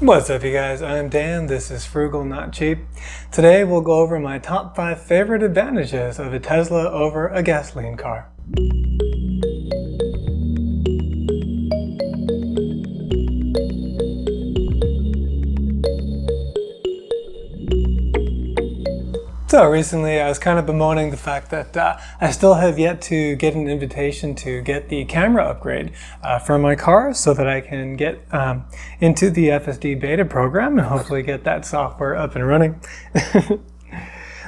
What's up, you guys? I'm Dan. This is Frugal Not Cheap. Today we'll go over my top 5 favorite advantages of a Tesla over a gasoline car. So recently I was kind of bemoaning the fact that I still have yet to get an invitation to get the camera upgrade for my car so that I can get into the FSD beta program and hopefully get that software up and running.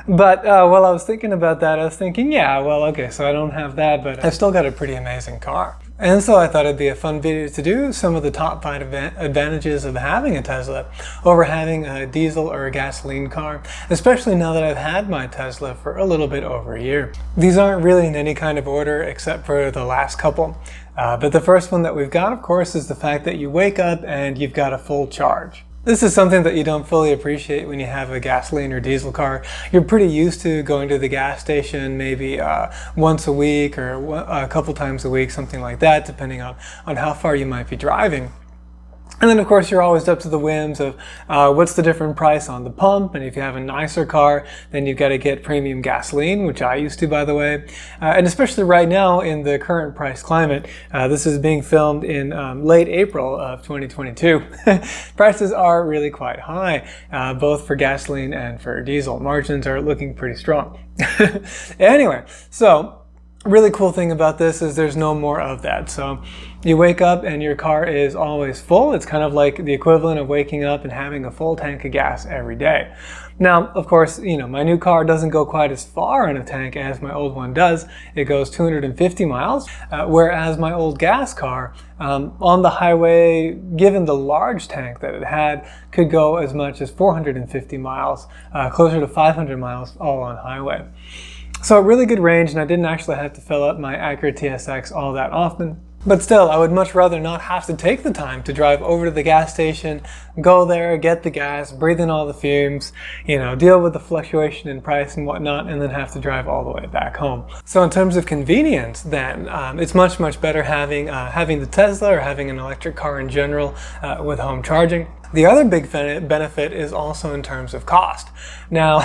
But while I was thinking about that, I was thinking, yeah, well, okay, so I don't have that, but I've still got a pretty amazing car. And so I thought it'd be a fun video to do some of the top 5 advantages of having a Tesla over having a diesel or a gasoline car, especially now that I've had my Tesla for a little bit over a year. These aren't really in any kind of order except for the last couple. But the first one that we've got, of course, is the fact that you wake up and you've got a full charge. This is something that you don't fully appreciate when you have a gasoline or diesel car. You're pretty used to going to the gas station maybe once a week or a couple times a week, something like that, depending on how far you might be driving. And then, of course, you're always up to the whims of what's the different price on the pump. And if you have a nicer car, then you've got to get premium gasoline, which I used to, by the way. And especially right now in the current price climate, this is being filmed in late April of 2022. Prices are really quite high, both for gasoline and for diesel. Margins are looking pretty strong. Anyway, so really cool thing about this is there's no more of that. So you wake up and your car is always full. It's kind of like the equivalent of waking up and having a full tank of gas every day. Now, of course, you know, my new car doesn't go quite as far in a tank as my old one does. It goes 250 miles, whereas my old gas car on the highway, given the large tank that it had, could go as much as 450 miles, closer to 500 miles, all on highway. So really good range, and I didn't actually have to fill up my Acura TSX all that often. But still, I would much rather not have to take the time to drive over to the gas station, go there, get the gas, breathe in all the fumes, you know, deal with the fluctuation in price and whatnot, and then have to drive all the way back home. So in terms of convenience, then, it's much better having the Tesla or having an electric car in general with home charging. The other big benefit is also in terms of cost. Now,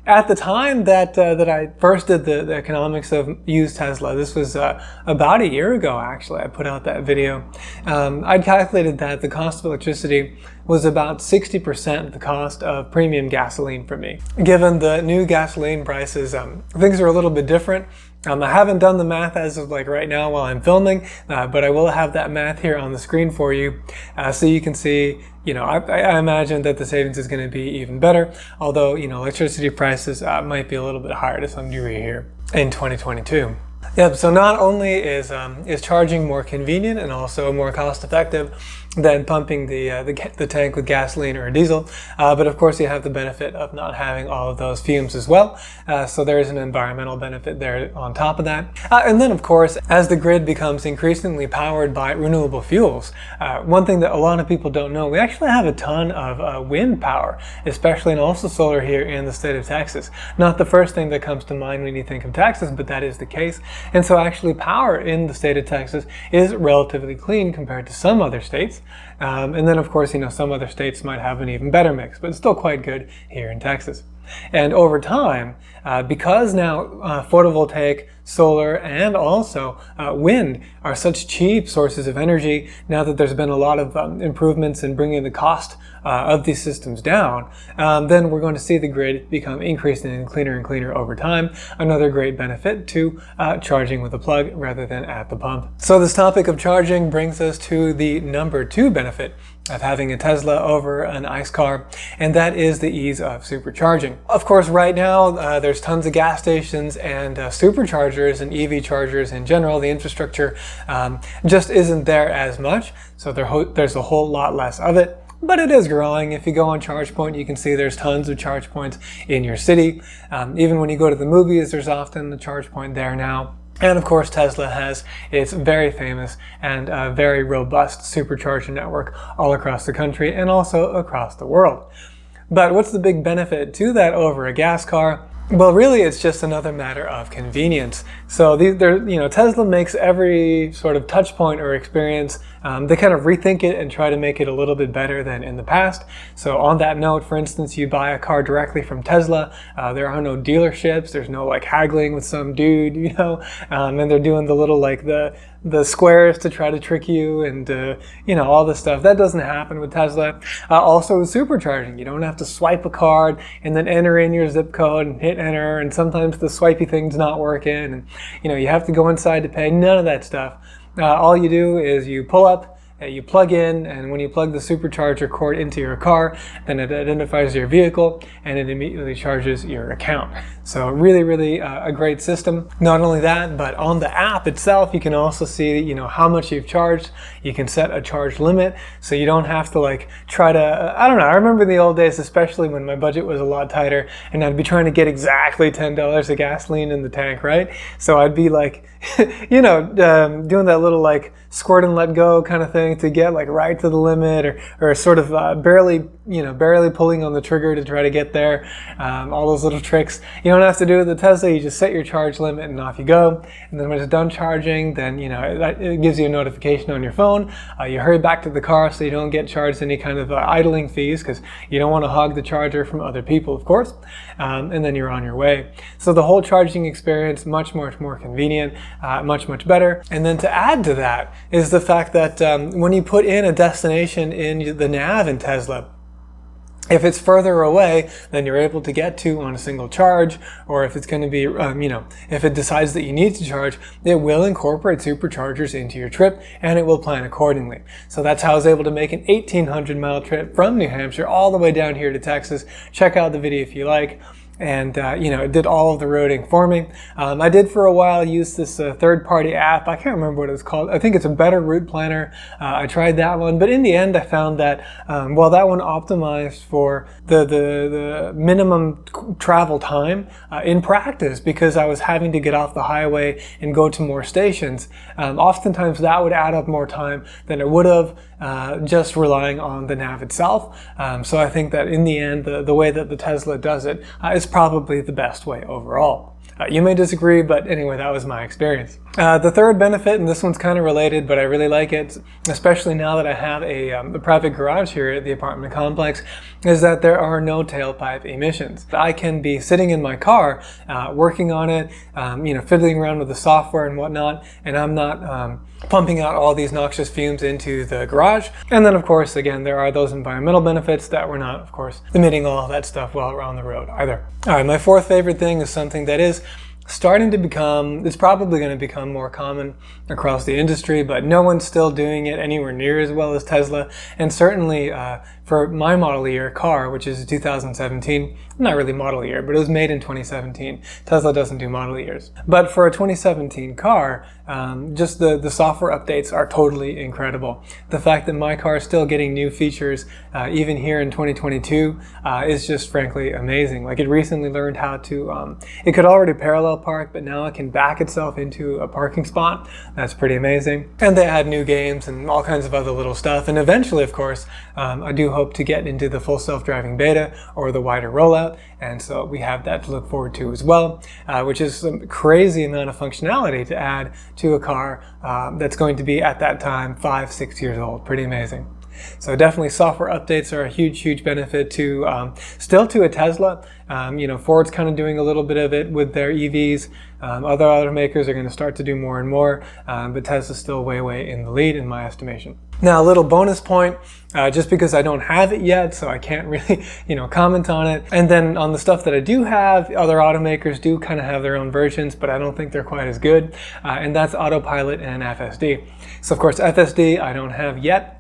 at the time that I first did the economics of used Tesla, this was about a year ago actually, I put out that video. I'd calculated that the cost of electricity was about 60% the cost of premium gasoline for me. Given the new gasoline prices, things are a little bit different. I haven't done the math as of like right now while I'm filming, but I will have that math here on the screen for you so you can see, you know, I imagine that the savings is going to be even better, although, you know, electricity prices might be a little bit higher to some degree here in 2022. Yep, so not only is charging more convenient and also more cost effective than pumping the tank with gasoline or diesel, but of course you have the benefit of not having all of those fumes as well, so there is an environmental benefit there on top of that. And then of course, as the grid becomes increasingly powered by renewable fuels, one thing that a lot of people don't know, we actually have a ton of wind power, especially and also solar here in the state of Texas. Not the first thing that comes to mind when you think of Texas, but that is the case. And so actually power in the state of Texas is relatively clean compared to some other states. And then of course, you know, some other states might have an even better mix, but it's still quite good here in Texas. And over time, because now photovoltaic, solar, and also wind are such cheap sources of energy, now that there's been a lot of improvements in bringing the cost of these systems down, then we're going to see the grid become increasingly cleaner and cleaner over time. Another great benefit to charging with a plug rather than at the pump. So this topic of charging brings us to the number 2 benefit of having a Tesla over an ICE car, and that is the ease of supercharging. Of course, right now there's tons of gas stations and superchargers and EV chargers in general. The infrastructure just isn't there as much, so there's a whole lot less of it. But it is growing. If you go on ChargePoint, you can see there's tons of charge points in your city. Even when you go to the movies, there's often the charge point there now. And of course, Tesla has its very famous and very robust supercharger network all across the country and also across the world. But what's the big benefit to that over a gas car? Well, really, it's just another matter of convenience. So Tesla makes every sort of touch point or experience, they kind of rethink it and try to make it a little bit better than in the past. So on that note, for instance, you buy a car directly from Tesla. There are no dealerships. There's no like haggling with some dude, and they're doing the little like the squares to try to trick you and all this stuff. That doesn't happen with Tesla. Also with supercharging, you don't have to swipe a card and then enter in your zip code and hit enter, and sometimes the swipey thing's not working, and you have to go inside to pay. None of that stuff. All you do is you pull up, you plug in, and when you plug the supercharger cord into your car, then it identifies your vehicle and it immediately charges your account. So really a great system. Not only that, but on the app itself, you can also see how much you've charged. You can set a charge limit, so you don't have to like try to, I don't know, I remember in the old days, especially when my budget was a lot tighter, and I'd be trying to get exactly $10 of gasoline in the tank, right? So I'd be like, doing that little like squirt and let go kind of thing to get like right to the limit, or sort of barely pulling on the trigger to try to get there. All those little tricks. You don't have to do with the Tesla. You just set your charge limit and off you go. And then when it's done charging, then it gives you a notification on your phone. You hurry back to the car so you don't get charged any kind of idling fees, because you don't want to hog the charger from other people, of course. And then you're on your way. So the whole charging experience, much more convenient, much better. And then to add to that is the fact that when you put in a destination in the nav in Tesla, if it's further away than you're able to get to on a single charge, or if it's going to be, if it decides that you need to charge, it will incorporate superchargers into your trip, and it will plan accordingly. So that's how I was able to make an 1,800-mile trip from New Hampshire all the way down here to Texas. Check out the video if you like. And, it did all of the routing for me. I did for a while use this third-party app. I can't remember what it was called. I think it's a Better Route Planner. I tried that one, but in the end I found that, that one optimized for the minimum travel time in practice, because I was having to get off the highway and go to more stations. Oftentimes that would add up more time than it would have just relying on the nav itself. So I think that in the end, the way that the Tesla does it is probably the best way overall. You may disagree, but anyway, that was my experience. The third benefit, and this one's kind of related, but I really like it, especially now that I have a private garage here at the apartment complex, is that there are no tailpipe emissions. I can be sitting in my car, working on it, fiddling around with the software and whatnot, and I'm not pumping out all these noxious fumes into the garage. And then, of course, again, there are those environmental benefits that we're not, of course, emitting all that stuff while we're on the road either. All right, my fourth favorite thing is something that is starting to become, it's probably going to become more common across the industry, but no one's still doing it anywhere near as well as Tesla. And certainly for my model year car, which is 2017, not really model year, but it was made in 2017. Tesla doesn't do model years. But for a 2017 car, just the software updates are totally incredible. The fact that my car is still getting new features, even here in 2022, is just frankly amazing. Like, it recently learned how to, it could already parallel park, but now it can back itself into a parking spot. That's pretty amazing. And they add new games and all kinds of other little stuff. And eventually, of course, I do hope to get into the full self-driving beta or the wider rollout. And so we have that to look forward to as well, which is some crazy amount of functionality to add to a car that's going to be at that time 5-6 years old. Pretty amazing. So definitely software updates are a huge benefit to still to a Tesla. Ford's kind of doing a little bit of it with their EVs. Other automakers are going to start to do more and more, but Tesla's still way in the lead in my estimation. Now, a little bonus point, just because I don't have it yet, so I can't really, comment on it. And then on the stuff that I do have, other automakers do kind of have their own versions, but I don't think they're quite as good. And that's Autopilot and FSD. So of course, FSD I don't have yet.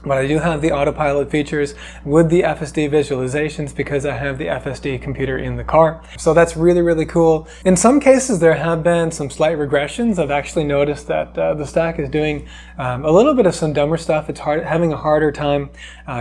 But I do have the autopilot features with the FSD visualizations because I have the FSD computer in the car. So that's really cool. In some cases, there have been some slight regressions. I've actually noticed that the stack is doing a little bit of some dumber stuff. It's having a harder time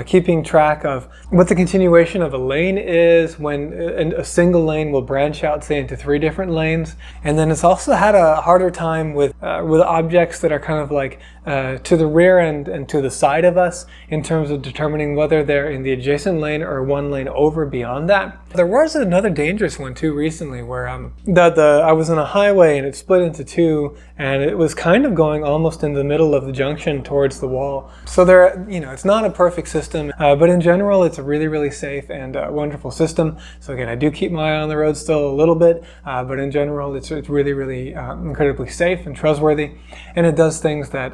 keeping track of what the continuation of a lane is when a single lane will branch out, say, into 3 different lanes. And then it's also had a harder time with objects that are kind of like to the rear and to the side of us in terms of determining whether they're in the adjacent lane or one lane over beyond that. There was another dangerous one too recently where I was on a highway and it split into two, and it was kind of going almost in the middle of the junction towards the wall. So there, it's not a perfect system, but in general it's a really safe and wonderful system. So again, I do keep my eye on the road still a little bit, but in general it's really incredibly safe and trustworthy, and it does things that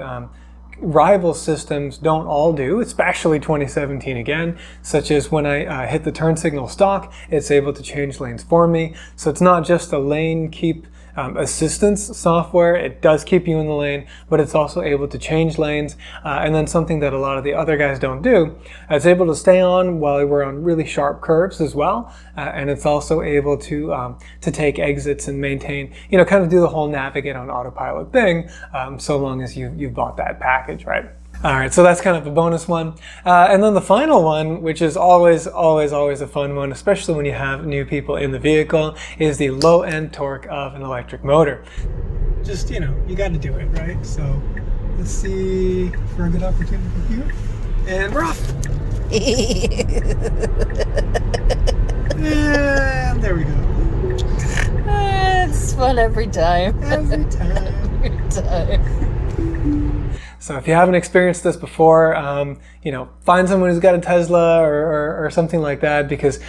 rival systems don't all do, especially 2017 again, such as when I hit the turn signal stock, it's able to change lanes for me. So it's not just a lane keep assistance software, it does keep you in the lane, but it's also able to change lanes, and then something that a lot of the other guys don't do, it's able to stay on while we're on really sharp curves as well, and it's also able to take exits and maintain, kind of do the whole navigate on autopilot thing, so long as you've bought that package, right? All right, so that's kind of a bonus one. And then the final one, which is always a fun one, especially when you have new people in the vehicle, is the low end torque of an electric motor. Just, you got to do it, right? So let's see for a good opportunity here. And we're off. And there we go. It's fun every time. Every time. Every time. So if you haven't experienced this before, find someone who's got a Tesla or something like that, because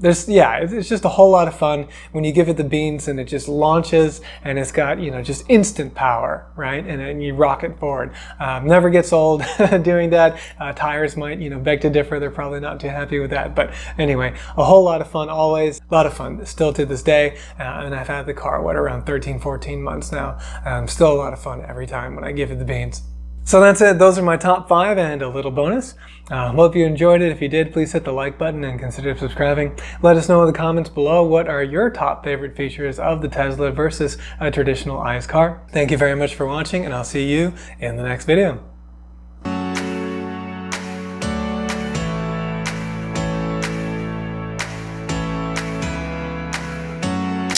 it's just a whole lot of fun when you give it the beans and it just launches and it's got, just instant power, right? And you rock it forward. Never gets old doing that. Tires might, beg to differ. They're probably not too happy with that. But anyway, a whole lot of fun always. A lot of fun still to this day. And I've had the car, around 13, 14 months now. Still a lot of fun every time when I give it the beans. So that's it. Those are my top 5 and a little bonus. Hope you enjoyed it. If you did, please hit the like button and consider subscribing. Let us know in the comments below what are your top favorite features of the Tesla versus a traditional ICE car. Thank you very much for watching, and I'll see you in the next video.